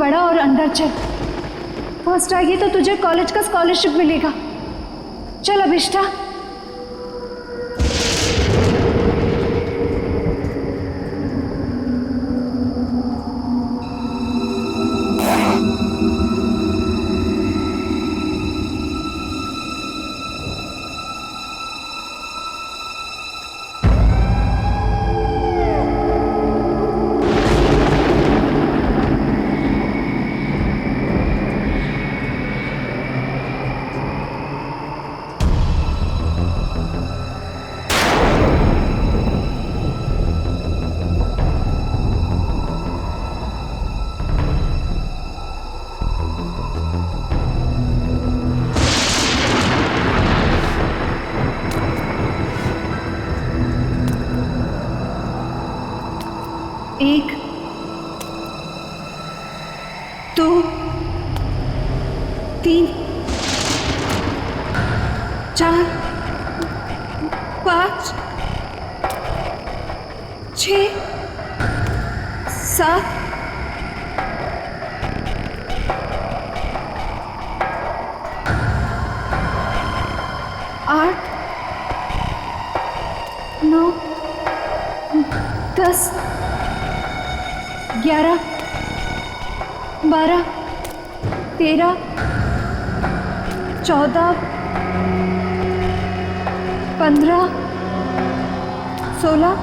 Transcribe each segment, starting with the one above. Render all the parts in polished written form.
पढ़ा और अंदर चल। फर्स्ट आएगी तो तुझे कॉलेज का स्कॉलरशिप मिलेगा। चल अभिष्ठा। एक, दो, तीन, चार, पाँच, 6, 7, 8, 9, 10, 11, 12, 13, 14, 15, 16,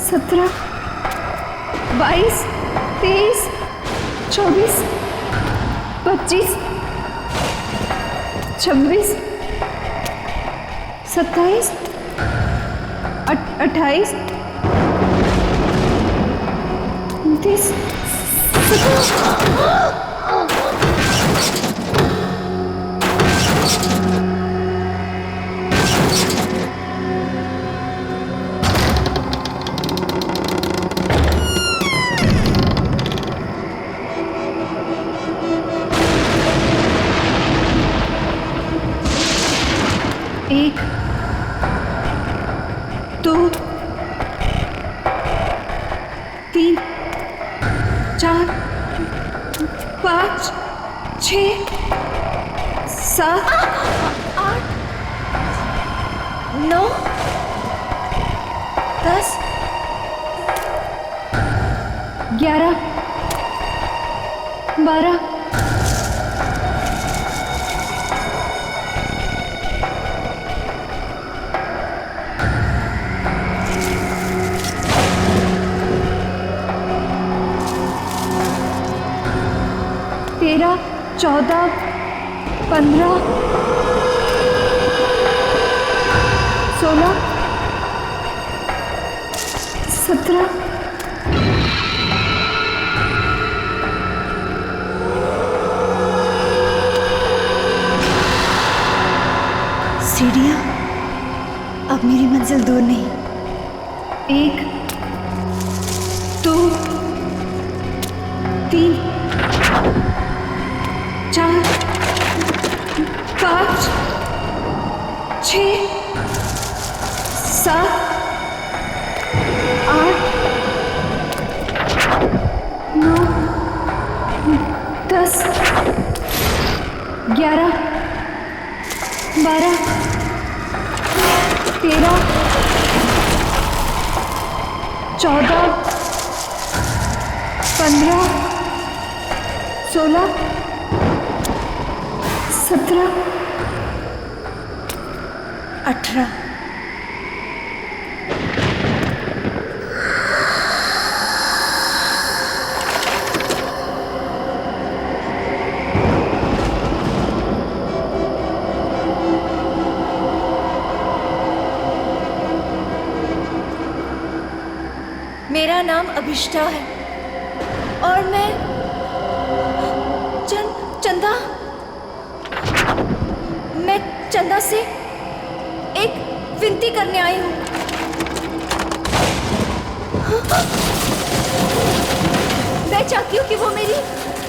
17, 22, 23, 24, 25, 26, 27, 28, 29, 1, 2, 3, 4, 5, 6, 7, 8, 9, 10, 11, 12, 13, 14, 15, 16, 17, सीढ़ियाँ, अब मेरी मंजिल दूर नहीं। 1, 2, 3, 4, 5, 6, 7, 8, 9, 10, 11, 12, 13, 14, 15, 16, 17, 18। मेरा नाम अभिष्ठा है और मैं चंदा मैं चंदा से एक विनती करने आई हूँ। मैं चाहती हूँ कि वो मेरी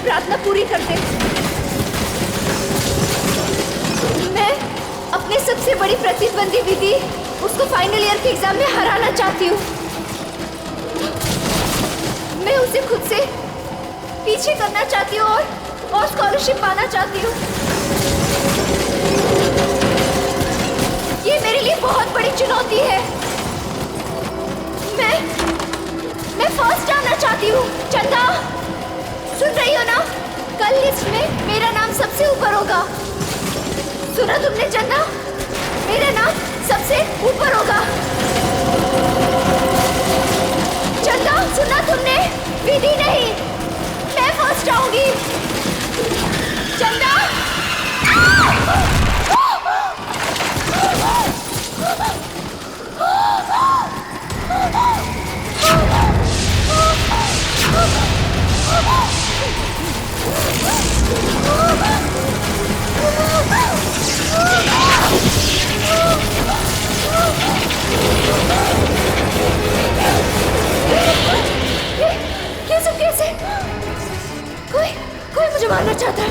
प्रार्थना पूरी कर दे। मैं अपने सबसे बड़ी प्रतिद्वंदी दीदी उसको फाइनल ईयर के एग्जाम में हराना चाहती हूँ। मैं उसे खुद से पीछे करना चाहती हूँ और स्कॉलरशिप पाना चाहती हूँ। ये मेरे लिए बहुत बड़ी चुनौती है। मैं फर्स्ट आना चाहती हूँ। चंदा, सुन रही हो ना? कल लिस्ट में मेरा नाम सबसे ऊपर होगा। सुना तुमने चंदा? मेरा नाम सबसे ऊपर होगा। चंदा, सुना तुमने? विधि नहीं, मैं फर्स्ट आऊंगी। चंदा, ये सब कैसे? कोई मुझे मारना चाहता है।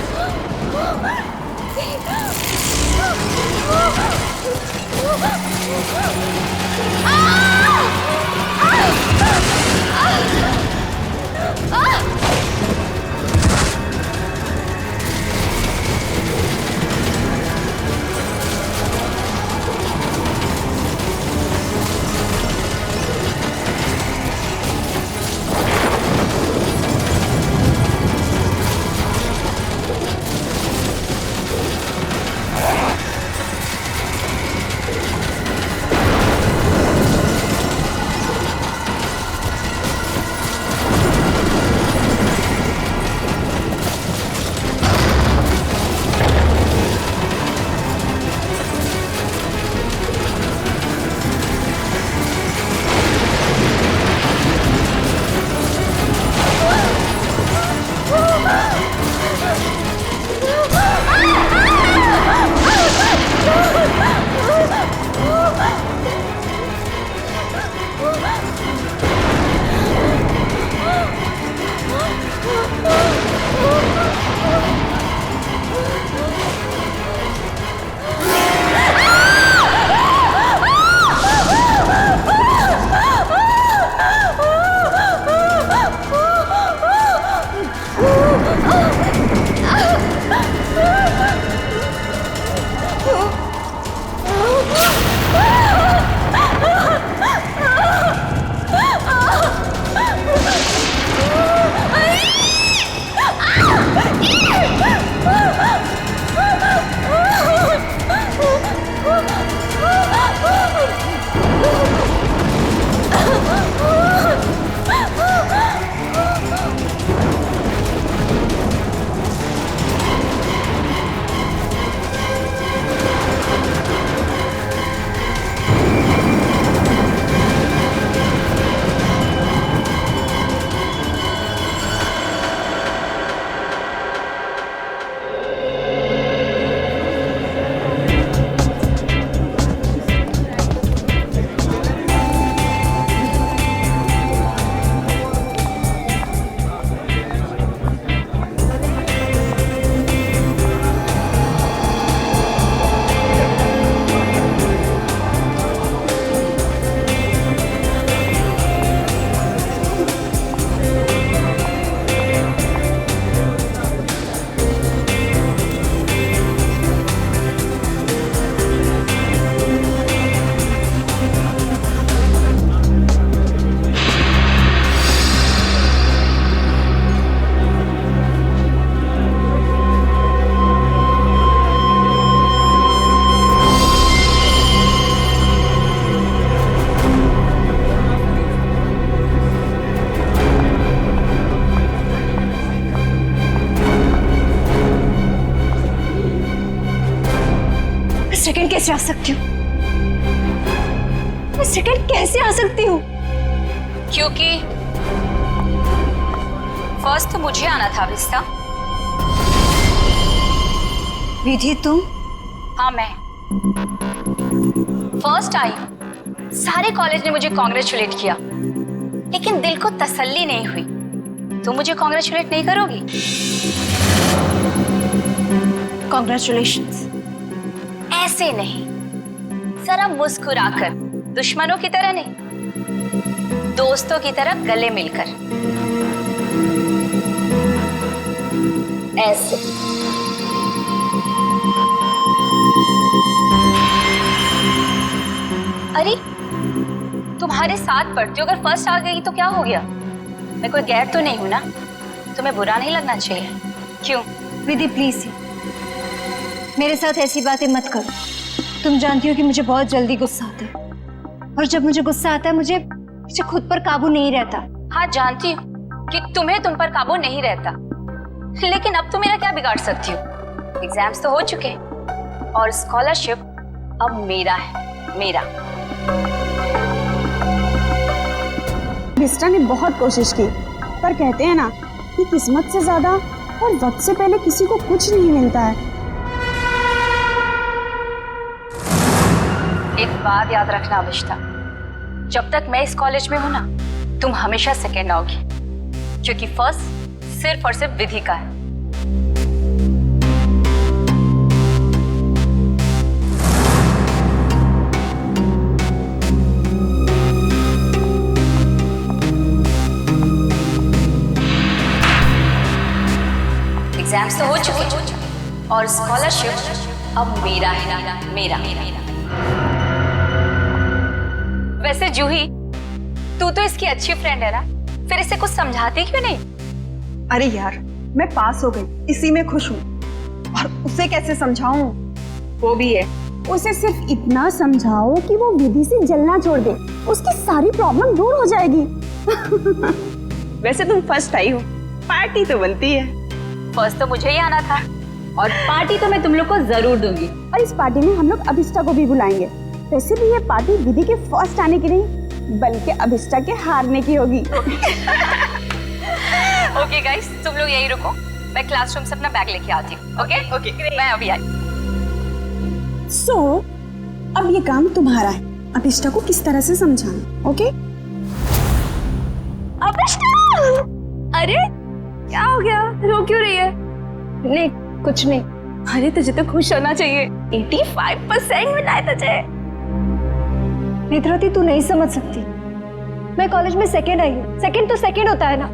सेकंड कैसे आ सकती हूँ? मैं सेकंड कैसे आ सकती हूँ? क्योंकि फर्स्ट तो मुझे आना था विस्ता। विधि तुम? हाँ मैं फर्स्ट आई। सारे कॉलेज ने मुझे कॉन्ग्रेचुलेट किया, लेकिन दिल को तसल्ली नहीं हुई। तुम मुझे कॉन्ग्रेचुलेट नहीं करोगी? कॉन्ग्रेचुलेशंस। ऐसे नहीं, जरा मुस्कुराकर, दुश्मनों की तरह नहीं, दोस्तों की तरह गले मिलकर। ऐसे। अरे तुम्हारे साथ पढ़ती हूँ, अगर फर्स्ट आ गई तो क्या हो गया? मैं कोई गैर तो नहीं हूँ ना? तुम्हें बुरा नहीं लगना चाहिए। क्यों? विधि प्लीज मेरे साथ ऐसी बातें मत करो। तुम जानती हो कि मुझे बहुत जल्दी गुस्सा आता है, और जब मुझे गुस्सा आता है मुझे खुद पर काबू नहीं रहता। हाँ जानती हूँ कि तुम्हें तुम पर काबू नहीं रहता, लेकिन अब तुम मेरा क्या बिगाड़ सकती हो? एग्जाम्स तो हो चुके हैं और स्कॉलरशिप अब मेरा है, मेरा। विस्टा ने बहुत कोशिश की, पर कहते हैं ना कि किस्मत से ज्यादा और वक्त से पहले किसी को कुछ नहीं मिलता है। एक बात याद रखना अभिष्टा, जब तक मैं इस कॉलेज में हूं ना, तुम हमेशा सेकेंड आओगी, क्योंकि फर्स्ट सिर्फ और सिर्फ विधि का है। एग्जाम्स तो हो चुके हैं और स्कॉलरशिप अब मेरा है, मेरा। वैसे जूही, तू तो इसकी अच्छी फ्रेंड है ना, फिर इसे कुछ समझाती क्यों नहीं? अरे यार, मैं पास हो गई, इसी में खुश हूँ, और उसे कैसे समझाऊं? वो भी है, उसे सिर्फ इतना समझाओ कि वो विधि से जलना छोड़ दे, उसकी सारी प्रॉब्लम दूर हो जाएगी। वैसे तुम फर्स्ट आई हो, पार्टी तो बनती है। फर्स्ट तो मुझे ही आना था, और पार्टी तो मैं तुम लोग को जरूर दूंगी। और इस पार्टी में हम लोग अभिष्टा को भी बुलाएंगे। वैसे भी ये पार्टी विधि के फर्स्ट आने की नहीं, बल्कि अभिष्टा के हारने की होगी। ओके गाइस, तुम लोग यहीं रुको, मैं क्लासरूम से अपना बैग लेके आती हूँ। ओके, मैं अभी आई। सो अब ये काम तुम्हारा है, अभिष्टा को किस तरह से समझाना। ओके? अभिष्टा! अरे क्या हो गया, रो क्यों रही है? नहीं कुछ नहीं। अरे तुझे तो खुश होना चाहिए, 85% मिला है तुझे। नेत्रवती, तू नहीं समझ सकती, मैं कॉलेज में सेकंड आई हूँ। सेकंड तो सेकंड होता है ना,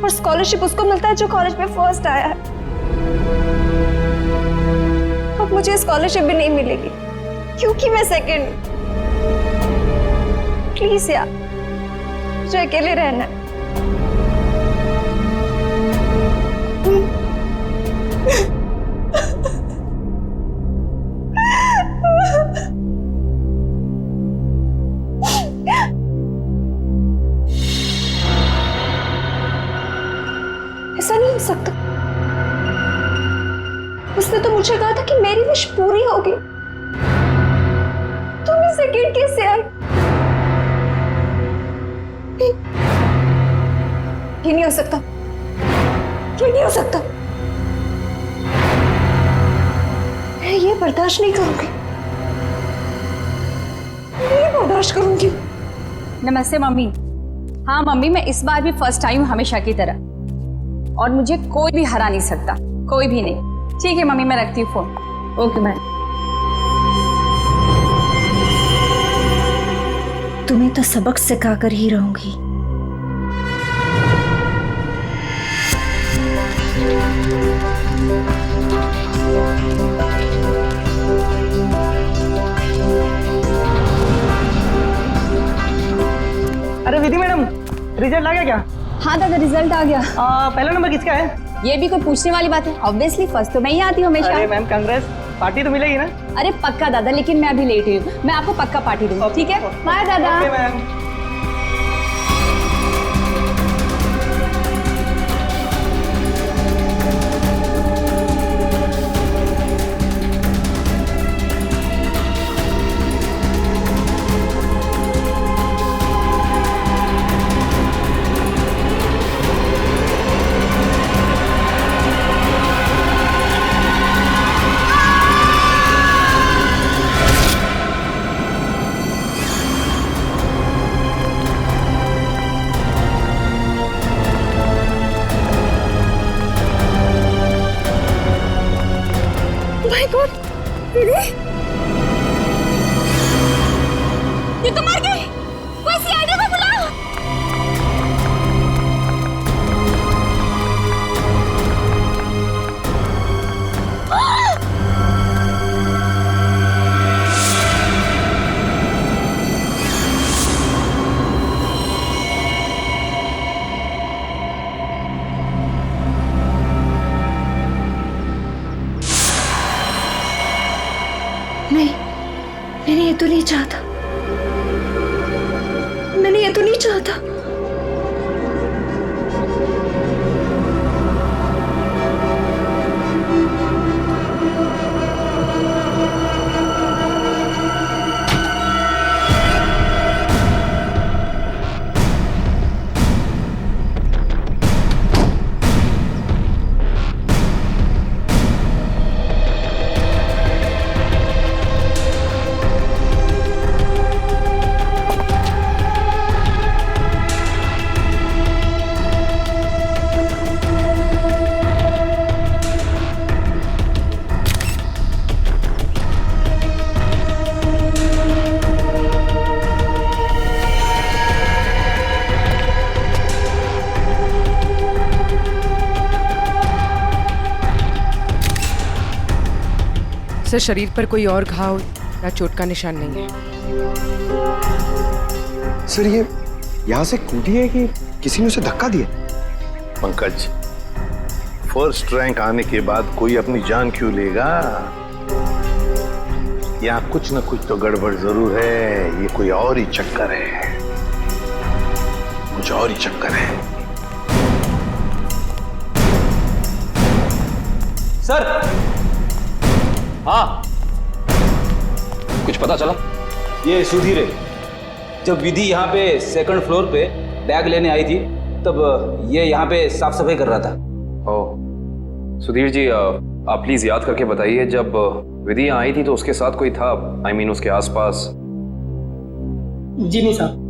और स्कॉलरशिप उसको मिलता है जो कॉलेज में फर्स्ट आया है। अब मुझे स्कॉलरशिप भी नहीं मिलेगी क्योंकि मैं सेकंड हूँ। प्लीज यार, मुझे अकेले रहना है। ऐसा नहीं हो सकता। उसने तो मुझे कहा था कि मेरी विश पूरी होगी। तुम ही सेकंड कैसे आई? ये नहीं हो सकता, ये नहीं हो सकता। मैं ये बर्दाश्त नहीं करूंगी, नहीं बर्दाश्त करूंगी। नमस्ते मम्मी। हाँ मम्मी, मैं इस बार भी फर्स्ट आई हूँ हमेशा की तरह, और मुझे कोई भी हरा नहीं सकता, कोई भी नहीं। ठीक है मम्मी, मैं रखती हूँ फोन। Okay bye. तुम्हें तो सबक सिखाकर ही रहूंगी। अरे विधि मैडम, रिजल्ट आ गया क्या? हाँ दादा, रिजल्ट आ गया। पहला नंबर किसका है? ये भी कोई पूछने वाली बात है? ऑब्वियसली फर्स्ट तो मैं ही आती हूँ हमेशा। अरे मैम कांग्रेस, पार्टी तो मिलेगी ना? अरे पक्का दादा, लेकिन मैं अभी लेट हुई हूँ, मैं आपको पक्का पार्टी दूंगी। ठीक है, बाय दादा। Okay ma'am. माय गॉड, विधि, ये तो मर गई। कोई सीआईडी को बुलाओ। मैंने ये तो नहीं चाहता, मैंने ये तो नहीं चाहता। सर, शरीर पर कोई और घाव या चोट का निशान नहीं है। सर, ये यहाँ से कूदी है कि किसी ने उसे धक्का दिया? पंकज, फर्स्ट रैंक आने के बाद कोई अपनी जान क्यों लेगा? यहाँ कुछ न कुछ तो गड़बड़ जरूर है। ये कोई और ही चक्कर है, कुछ और ही चक्कर है। सर, हाँ, कुछ पता चला? ये सुधीर है। जब विधि यहाँ पे सेकंड फ्लोर पे बैग लेने आई थी तब ये यहाँ पे साफ सफाई कर रहा था। ओह, सुधीर जी, आप प्लीज याद करके बताइए, जब विधि यहाँ आई थी तो उसके साथ कोई था? I mean, उसके आसपास? जी नहीं साहब।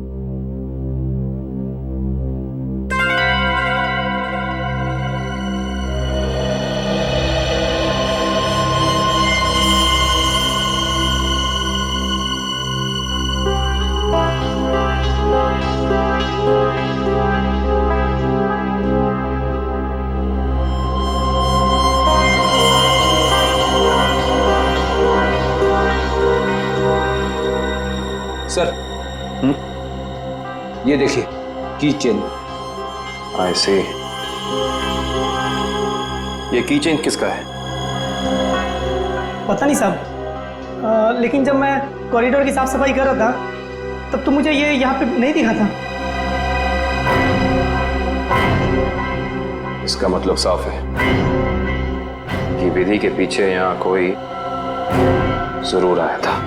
सर, ये देखिए, की चेन। I see। ये की चेन किसका है? पता नहीं साहब, लेकिन जब मैं कॉरिडोर की साफ सफाई कर रहा था तब तो मुझे ये यहाँ पे नहीं दिखा था। इसका मतलब साफ है कि विधि के पीछे यहाँ कोई जरूर आया था।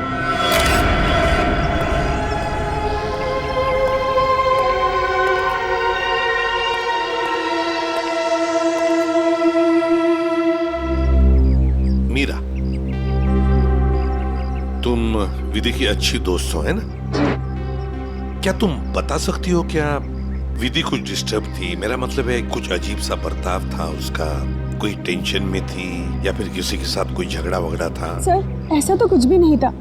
मीरा, तुम विधि की अच्छी दोस्त हो, है ना? क्या तुम बता सकती हो क्या विधि कुछ डिस्टर्ब थी? मेरा मतलब है, कुछ अजीब सा बर्ताव था उसका, कोई टेंशन में थी या फिर किसी के साथ कोई झगड़ा वगड़ा था? सर, ऐसा तो कुछ भी नहीं था,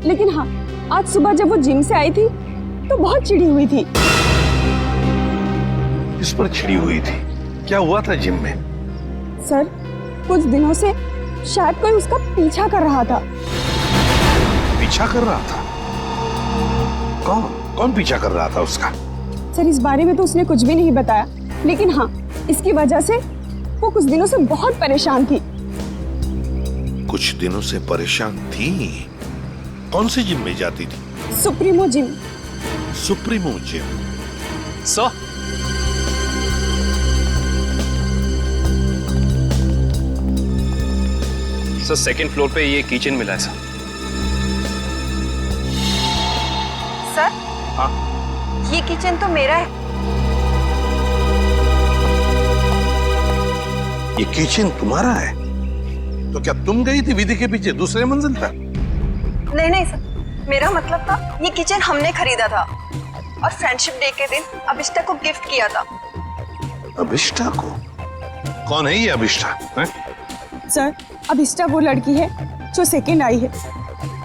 लेकिन हाँ, आज सुबह जब वो जिम से आई थी तो बहुत चिढ़ी हुई थी। इस पर चिढ़ी हुई थी? क्या हुआ था जिम में? सर, कुछ दिनों से शायद कोई उसका पीछा कर रहा था। पीछा कर रहा था? कौन कौन पीछा कर रहा था उसका? सर, इस बारे में तो उसने कुछ भी नहीं बताया, लेकिन हाँ, इसकी वजह से वो कुछ दिनों से बहुत परेशान थी। कुछ दिनों से परेशान थी? कौन से जिम में जाती थी? Supremo gym. Supremo gym? Sir, second floor पे ये किचन मिला है सर। सर, हाँ, ये किचन तो मेरा है। ये किचन तुम्हारा है? तो क्या तुम गई थी विधि के पीछे दूसरे मंजिल पर? नहीं सर, मेरा मतलब था ये किचन हमने खरीदा था और फ्रेंडशिप डे के दिन अभिष्टा को गिफ्ट किया था। अभिष्टा को? कौन है ये अभिष्टा? सर, अभिष्टा वो लड़की है जो सेकंड आई है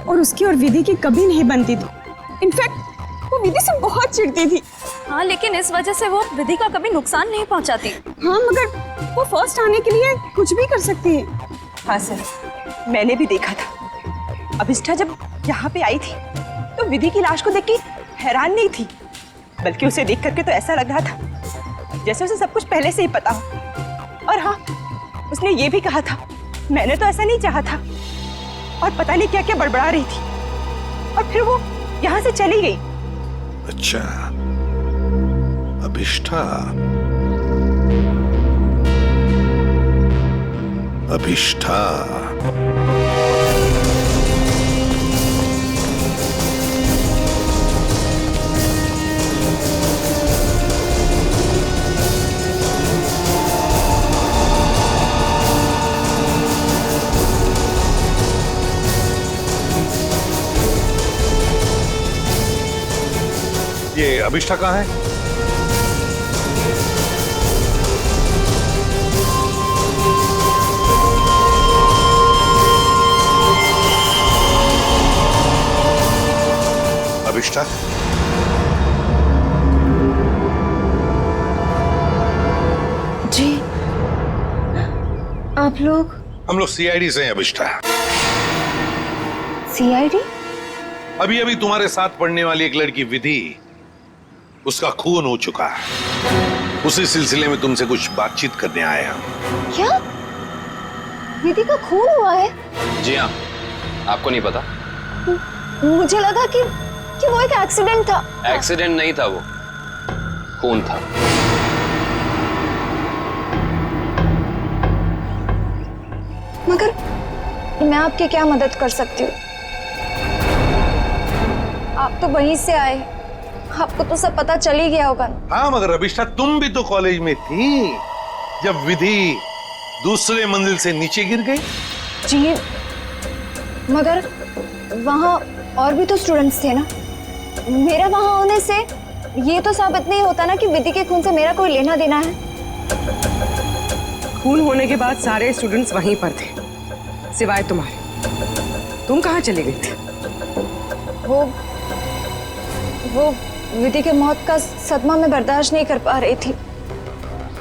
और उसकी और विधि की कभी नहीं बनती थी। इनफैक्ट वो विधि से बहुत चिढ़ती थी। हाँ, लेकिन इस वजह से वो विधि का कभी नुकसान नहीं पहुंचाती। हाँ, मगर वो फर्स्ट आने के लिए कुछ भी कर सकती है। हाँ सर, मैंने भी देखा था। अभिष्टा जब यहाँ पे आई थी तो विधि की लाश को देख के हैरान नहीं थी, बल्कि उसे देख करके तो ऐसा लग रहा था जैसे उसे सब कुछ पहले से ही पता हो। और हाँ, उसने ये भी कहा था, मैंने तो ऐसा नहीं चाहा था, और पता नहीं क्या क्या बड़बड़ा रही थी। और फिर वो यहाँ से चली गई। अच्छा, अभिष्ठा। अभिष्ठा। ये अभिष्ठा कहाँ है? अभिष्ठा? जी, आप लोग? हम लोग सीआईडी से हैं अभिष्ठा। सीआईडी? अभी अभी तुम्हारे साथ पढ़ने वाली एक लड़की विधि, उसका खून हो चुका है। उसी सिलसिले में तुमसे कुछ बातचीत करने आए हम। क्या? विधि का खून हुआ है? जी हाँ, आपको नहीं पता? मुझे लगा कि वो एक एक्सीडेंट था। एक्सीडेंट नहीं था, वो खून था। मगर मैं आपकी क्या मदद कर सकती हूँ? आप तो वहीं से आए, आपको तो सब पता चल ही गया होगा। हाँ, मगर अभिष्ठा तुम भी तो कॉलेज में थी जब विधि दूसरे मंजिल से नीचे गिर गई। जी, मगर वहाँ और भी तो स्टूडेंट्स थे ना। मेरा वहाँ होने से ये तो साबित नहीं होता ना कि विधि के खून से मेरा कोई लेना देना है। खून होने के बाद सारे स्टूडेंट्स वहीं पर थे, सिवाय तुम्हारे। तुम कहाँ चले गए थे? वो विधि के मौत का सदमा मैं बर्दाश्त नहीं कर पा रही थी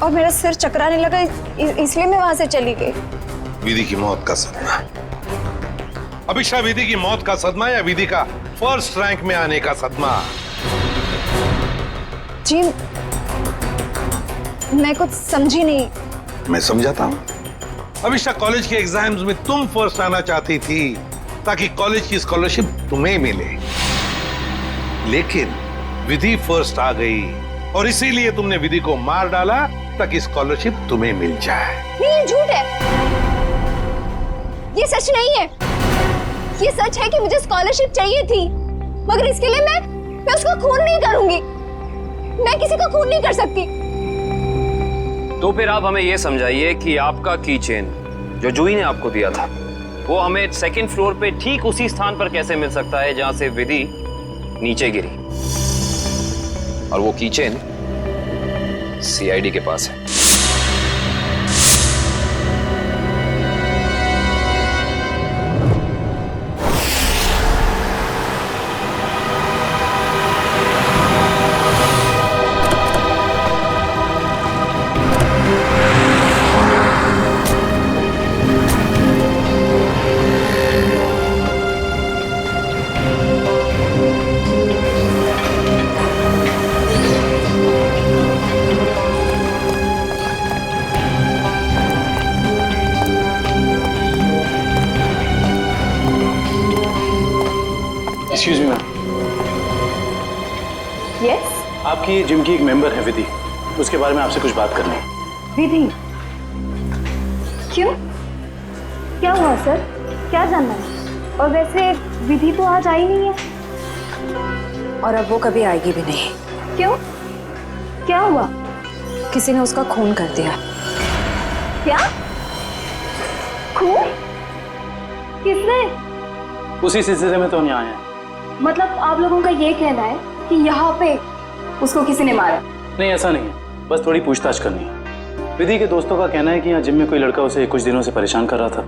और मेरा सिर चकराने लगा, इसलिए मैं वहां से चली गई। विधि की मौत का सदमा? अभिष्ठा, विधि की मौत का सदमा या विधि का फर्स्ट रैंक में आने का सदमा? जी, मैं कुछ समझी नहीं। मैं समझाता हूँ। अभिष्ठा, कॉलेज के एग्जाम्स में तुम फर्स्ट आना चाहती थी ताकि कॉलेज की स्कॉलरशिप तुम्हें मिले, लेकिन विधि फर्स्ट आ गई और इसीलिए तुमने विधि को मार डाला ताकि स्कॉलरशिप तुम्हें मिल जाए। नहीं, ये झूठ है, ये सच नहीं है। ये सच है कि मुझे स्कॉलरशिप चाहिए थी, मगर इसके लिए मैं उसका खून नहीं करूंगी। मैं किसी का खून नहीं कर सकती। तो फिर आप हमें यह समझाइए कि आपका की चेन जो जूही ने आपको दिया था, वो हमें सेकंड फ्लोर पे ठीक उसी स्थान पर कैसे मिल सकता है जहां से विधि नीचे गिरी, और वो की चेन सीआईडी के पास है। Excuse me ma'am. यस? आपकी जिम की एक मेंबर है विधि, उसके बारे में आपसे कुछ बात करनी है। विधि? क्यों? क्या हुआ सर? क्या जानना है? और वैसे विधि तो आज आई नहीं है। और अब वो कभी आएगी भी नहीं। क्यों? क्या हुआ? किसी ने उसका खून कर दिया। क्या? खून? किसने? उसी सिलसिले में तो हम यहाँ आए हैं। मतलब आप लोगों का ये कहना है कि यहाँ पे उसको किसी ने मारा? नहीं, ऐसा नहीं है, बस थोड़ी पूछताछ करनी है। विधि के दोस्तों का कहना है कि यहाँ जिम में कोई लड़का उसे कुछ दिनों से परेशान कर रहा था।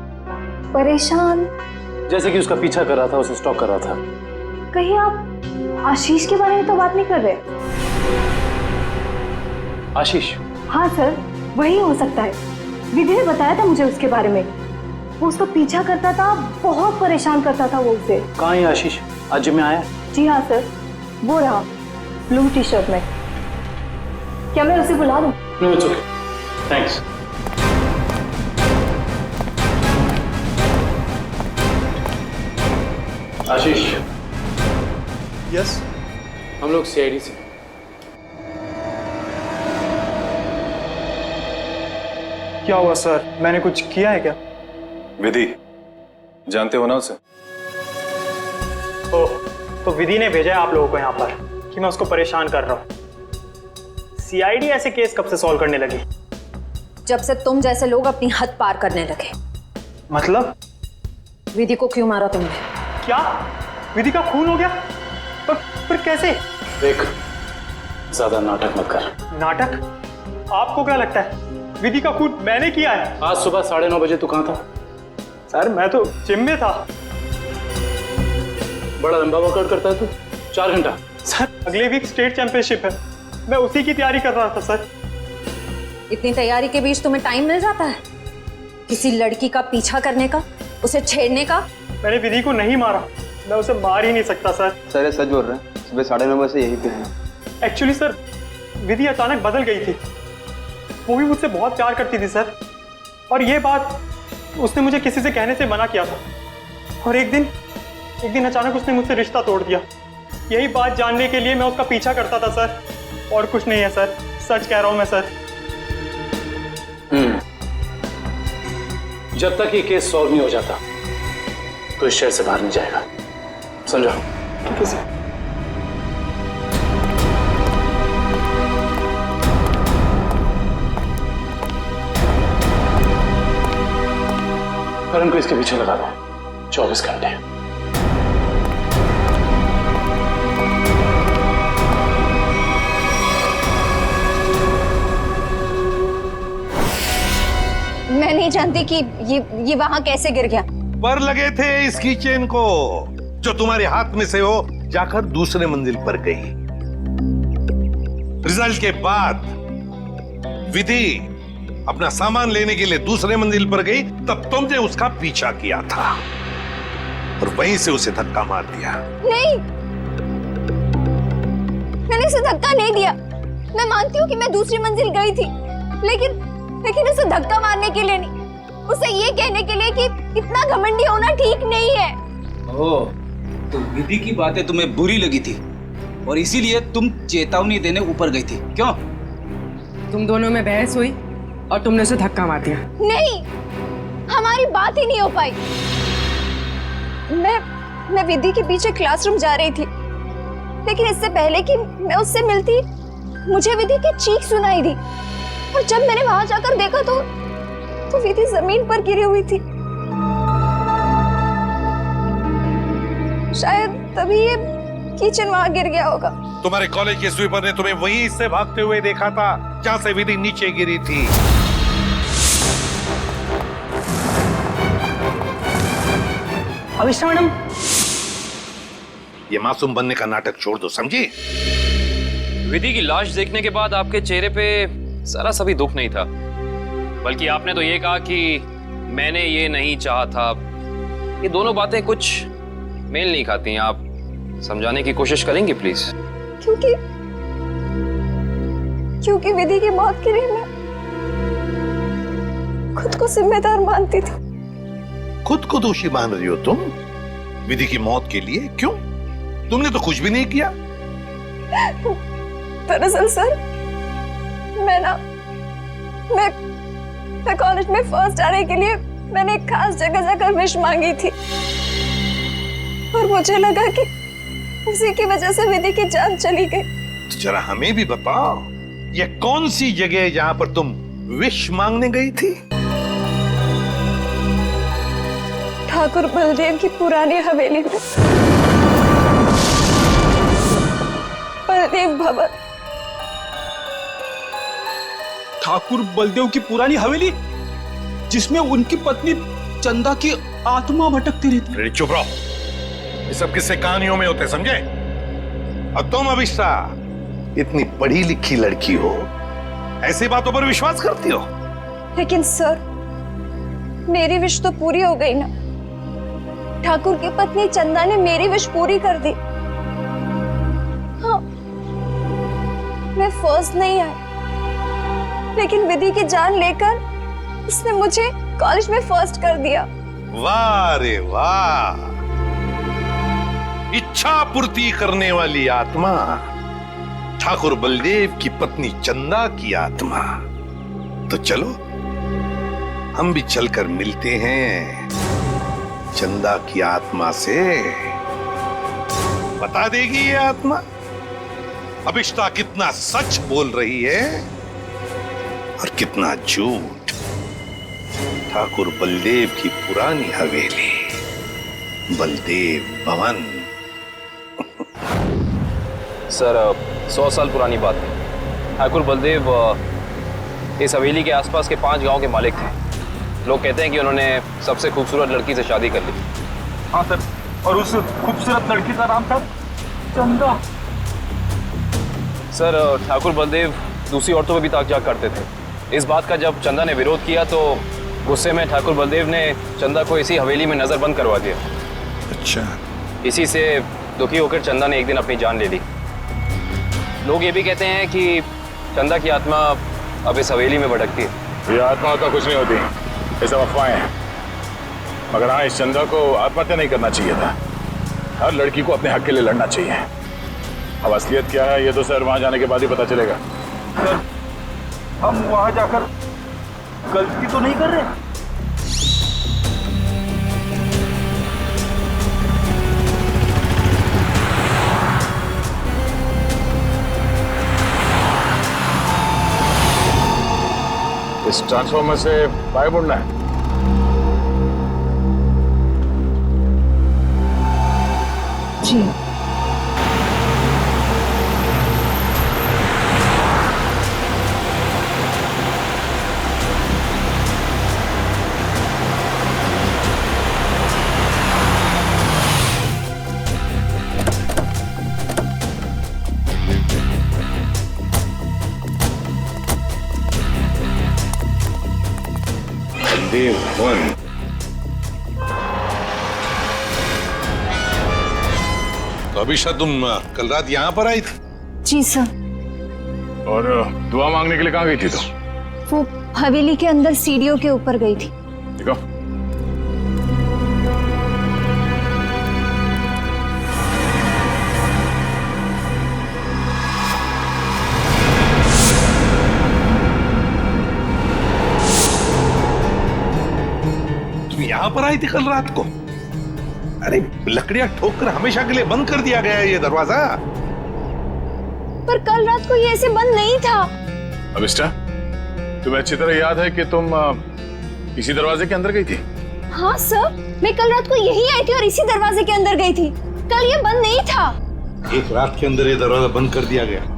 परेशान? जैसे कि उसका पीछा कर रहा था, उसे स्टॉक कर रहा था। कहीं आप आशीष के बारे में तो बात नहीं कर रहे? आशीष? हाँ सर, वही हो सकता है। विधि ने बताया था मुझे उसके बारे में। वो उसका पीछा करता था, बहुत परेशान करता था वो उसे। कहाँ है आशीष? आज जिम में आया? जी हाँ सर, वो रहा ब्लू टी शर्ट में। क्या मैं उसे बुला दूं? No, it's okay, thanks. Ashish, yes, हम लोग सीआईडी से। क्या हुआ सर, मैंने कुछ किया है क्या? विधि, जानते हो ना उसे? ओह, तो विधि ने भेजा है आप लोगों को यहाँ पर कि मैं उसको परेशान कर रहा हूँ। सीआईडी ऐसे केस कब से सॉल्व करने लगी? जब से तुम जैसे लोग अपनी हद पार करने लगे। मतलब? विधि को क्यों मारा तुमने? क्या विधि का खून हो गया? पर कैसे? देख, ज्यादा नाटक मत कर। नाटक? आपको क्या लगता है विधि का खून मैंने किया है? आज सुबह 9:30 बजे तू कहाँ था? सर मैं तो जिम में था। बड़ा लंबा वर्कआउट करता है तू, 4 घंटा। सर अगले वीक स्टेट चैंपियनशिप है, मैं उसी की तैयारी कर रहा था सर। इतनी तैयारी के बीच तुम्हें टाइम मिल जाता है किसी लड़की का पीछा करने का, उसे छेड़ने का? मैंने विधि को नहीं मारा, मैं उसे मार ही नहीं सकता सर। सर ये सच बोल रहे हैं, सुबह 9:30 बजे से यहीं पे हैं। एक्चुअली सर विधि अचानक बदल गई थी, वो भी मुझसे बहुत प्यार करती थी सर, और ये बात उसने मुझे किसी से कहने से मना किया था, और एक दिन अचानक उसने मुझसे रिश्ता तोड़ दिया। यही बात जानने के लिए मैं उसका पीछा करता था सर, और कुछ नहीं है सर, सच कह रहा हूँ मैं सर। जब तक ये केस सॉल्व नहीं हो जाता तो इस शहर से बाहर नहीं जाएगा, समझो? ठीक है सर। करण को इसके पीछे लगा दो 24 घंटे। मैं नहीं जानती कि ये वहां कैसे गिर गया। पर लगे थे इसकी चेन को, जो तुम्हारे हाथ में से हो जाकर दूसरे मंजिल पर गई। रिजल्ट के बाद विधि अपना सामान लेने के लिए दूसरे मंजिल पर गई, तब तुमने उसका पीछा किया था और वहीं से उसे धक्का मार दिया। नहीं, मैंने उसे धक्का नहीं दिया। मैं मानती हूँ कि मैं दूसरी मंजिल गई थी, लेकिन उसे धक्का मारने के लिए नहीं, उसे ये कहने के लिए कि इतना घमंडी होना ठीक नहीं है। ओह, तो विधि की बातें तुम्हें बुरी लगी थी और इसीलिए तुम चेतावनी देने ऊपर गई थी, क्यों? तुम दोनों में बहस हुई और तुमने उसे धक्का मार दिया। नहीं, हमारी बात ही नहीं हो पाई। मैं विधि के पीछे क्लासरूम जा रही थी, लेकिन इससे पहले कि मैं उससे मिलती मुझे विधि की चीख सुनाई दी, और जब मैंने वहां जाकर देखा तो विधि जमीन पर गिरी हुई थी। शायद तभी ये किचन वहां गिर गया होगा। तुम्हारे कॉलेज के स्वीपर ने तुम्हें वहीं से भागते हुए देखा था जहां से विधि नीचे गिरी थी। अविष्टा मैडम, ये मासूम बनने का नाटक छोड़ दो, समझी? विधि की लाश देखने के बाद आपके चेहरे पे सारा सभी दुख नहीं था, बल्कि आपने तो ये कहा कि मैंने ये नहीं चाहा था। ये दोनों बातें कुछ मेल नहीं खाती हैं। आप समझाने की कोशिश करेंगे प्लीज? क्योंकि विधि की मौत के लिए मैं खुद को जिम्मेदार मानती थी। खुद को दोषी मान रही हो तुम विधि की मौत के लिए? क्यों? तुमने तो कुछ भी नहीं किया। दरअसल सर, मैं कॉलेज में फर्स्ट आने के लिए मैंने एक खास जगह जाकर विश मांगी थी, और मुझे लगा कि उसी की वजह से विधि की जान चली गई। तो जरा हमें भी बताओ, ये कौन सी जगह है जहां पर तुम विश मांगने गई थी? ठाकुर बलदेव की पुरानी हवेली में, बलदेव भवन। ठाकुर बलदेव की पुरानी हवेली, जिसमें उनकी पत्नी चंदा की आत्मा भटकती रहती। अरे चुप रहो, ये सब किस्से कहानियों में होते, समझे? और तुम अविष्टा इतनी पढ़ी लिखी लड़की हो, ऐसी बातों पर विश्वास करती हो? लेकिन सर, मेरी विश तो पूरी हो गई ना। ठाकुर की पत्नी चंदा ने मेरी विश पूरी कर दी। हाँ, मैं फर्स्ट नहीं आई, लेकिन विधि की जान लेकर उसने मुझे कॉलेज में फर्स्ट कर दिया। वाह रे वाह, इच्छा पूर्ति करने वाली आत्मा, ठाकुर बलदेव की पत्नी चंदा की आत्मा। तो चलो हम भी चलकर मिलते हैं चंदा की आत्मा से। बता देगी ये आत्मा अभिष्टा कितना सच बोल रही है और कितना झूठ। ठाकुर बलदेव की पुरानी हवेली, बलदेव भवन। सर 100 साल पुरानी बात है। ठाकुर बलदेव इस हवेली के आसपास के 5 गांव के मालिक थे। लोग कहते हैं कि उन्होंने सबसे खूबसूरत लड़की से शादी कर ली। हाँ सर, और उस खूबसूरत लड़की का नाम था चंदा। सर ठाकुर बलदेव दूसरी औरतों पर भी ताक झाक करते थे। इस बात का जब चंदा ने विरोध किया तो गुस्से में ठाकुर बलदेव ने चंदा को इसी हवेली में नजरबंद करवा दिया। अच्छा। इसी से दुखी होकर चंदा ने एक दिन अपनी जान ले ली। लोग ये भी कहते हैं कि चंदा की आत्मा अब इस हवेली में भटकती है। ये आत्मा तो कुछ नहीं होती, ये सब अफवाहें हैं। मगर हाँ, इस चंदा को आत्महत्या नहीं करना चाहिए था। हर लड़की को अपने हक के लिए लड़ना चाहिए। अब असलियत क्या है ये तो सर वहां जाने के बाद ही पता चलेगा। सर, हम वहां जाकर गलती तो नहीं कर रहे? इस ट्रांसफॉर्मर से बाहर मुड़ना है। जी। बलदेव भवन। तो अभिषा तुम कल रात यहाँ पर आई थी? जी सर। और दुआ मांगने के लिए कहाँ गई थी तो? वो हवेली के अंदर सीढ़ियों के ऊपर गई थी। देखो, तुम यहाँ पर आई थी कल रात को? अरे लकड़ियां ठोककर हमेशा के लिए बंद कर दिया गया है ये दरवाजा। पर कल रात को ये ऐसे बंद नहीं था। अभिष्टा, तुम्हें अच्छी तरह याद है कि तुम इसी दरवाजे के अंदर गई थी? हाँ सर, मैं कल रात को यही आई थी और इसी दरवाजे के अंदर गई थी। कल ये बंद नहीं था। एक रात के अंदर ये दरवाजा बंद कर दिया गया।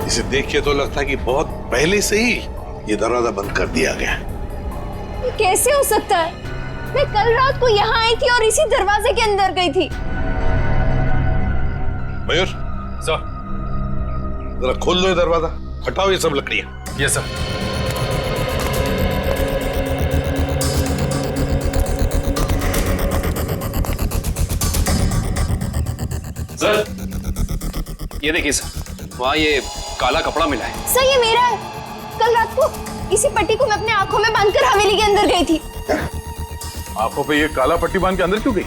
इसे देख के तो लगता है कि बहुत पहले से ही ये दरवाजा बंद कर दिया गया। ये कैसे हो सकता है? मैं कल रात को यहाँ आई थी और इसी दरवाजे के अंदर गई थी। मयूर सर, जरा खोल दो ये दरवाजा, हटाओ ये सब लकड़ियां। Yes sir. सर ये देखिए सर, वहाँ ये काला कपड़ा मिला है। सर ये मेरा है। कल रात को इसी पट्टी को मैं अपने आंखों में बांधकर हवेली के अंदर गई थी। आंखों पे ये काला पट्टी बांध के अंदर क्यों गई?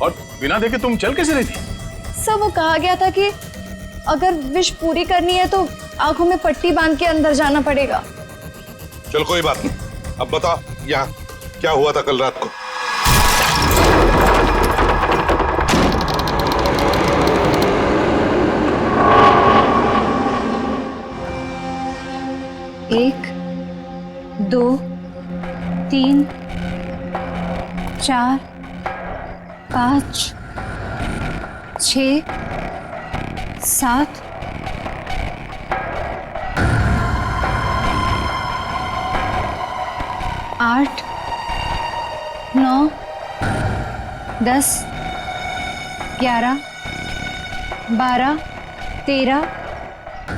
और बिना देखे तुम चल कैसे रही थी? सर वो कहा गया था कि अगर विश पूरी करनी है तो आंखों में पट्टी बांध के अंदर जाना पड़ेगा। चल कोई बात नहीं, अब बता यहाँ क्या हुआ था कल रात को? एक, दो, तीन, चार, 5, 6, 7, 8, 9, 10, 11, 12, 13,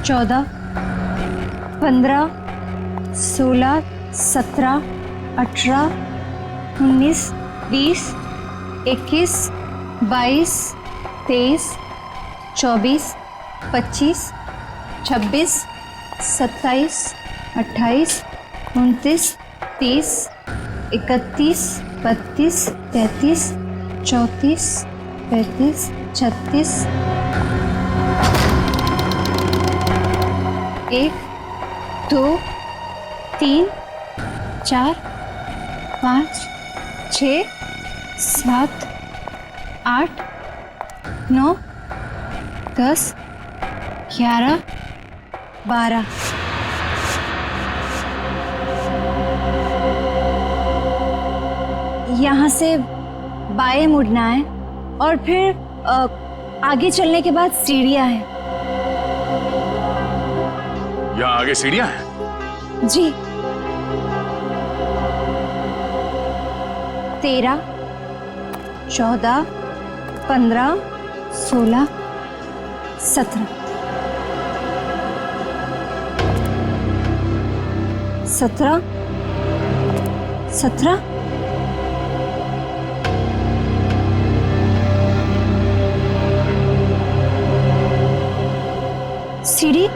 14, 15, 16, 17, 18, 19, 20, 21, 22, 23, 24, 25, 26, 27, 28, 29, 30, 31, 32, 33, 34, 35, 36, 1, 2, 3, 4, 5, 6, 7, 8, 9, 10, 11, 12। यहाँ से बाएं मुड़ना है और फिर आगे चलने के बाद सीढ़ियाँ हैं। यहाँ आगे सीढ़ियाँ हैं? जी। 13, 14, 15, 16, 17, 17, 17, सीढ़ी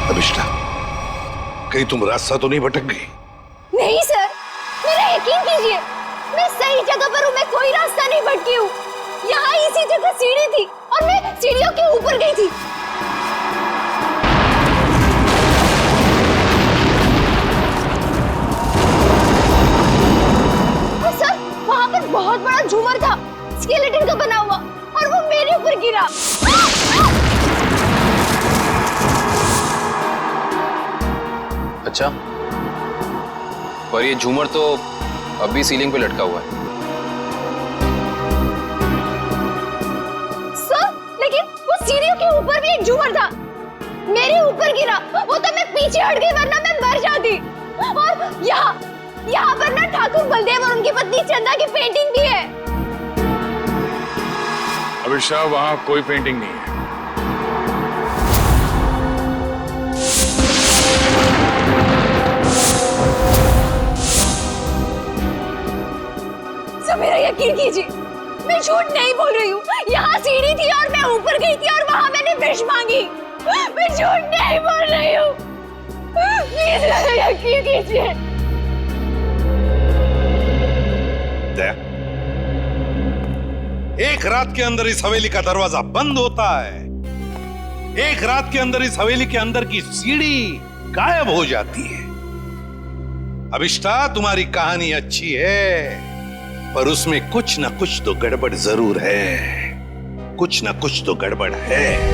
अभिष्टा, कहीं तुम रास्ता तो नहीं भटक गई? नहीं सर, मेरा यकीन कीजिए, मैं सही जगह पर हूँ। मैं कोई रास्ता नहीं भटकी हूँ। यहाँ इसी जगह सीढ़ी थी और मैं सीढ़ियों के ऊपर गई थी। और सर, वहाँ पर बहुत बड़ा झूमर था, स्केलेटन का बना हुआ, और वो मेरे ऊपर गिरा। अच्छा, पर ये झूमर तो अभी सीलिंग पे लटका हुआ है। सर, लेकिन वो सीढ़ियों के ऊपर भी एक झूमर था, मेरे ऊपर गिरा। वो तो मैं पीछे हट गई, वरना मैं मर जाती। और यहाँ पर ना ठाकुर बलदेव और उनकी पत्नी चंदा की पेंटिंग भी है। अभिषा, वहाँ कोई पेंटिंग नहीं है। मेरा यकीन कीजिए, मैं झूठ नहीं बोल रही हूँ। यहाँ सीढ़ी थी और मैं ऊपर गई थी और वहाँ मैंने विश मांगी। मैं झूठ नहीं बोल रही हूँ। प्लीज मेरा यकीन कीजिए। एक रात के अंदर इस हवेली का दरवाजा बंद होता है, एक रात के अंदर इस हवेली के अंदर की सीढ़ी गायब हो जाती है। अभिष्टा, तुम्हारी कहानी अच्छी है, पर उसमें कुछ ना कुछ तो गड़बड़ जरूर है। कुछ ना कुछ तो गड़बड़ है।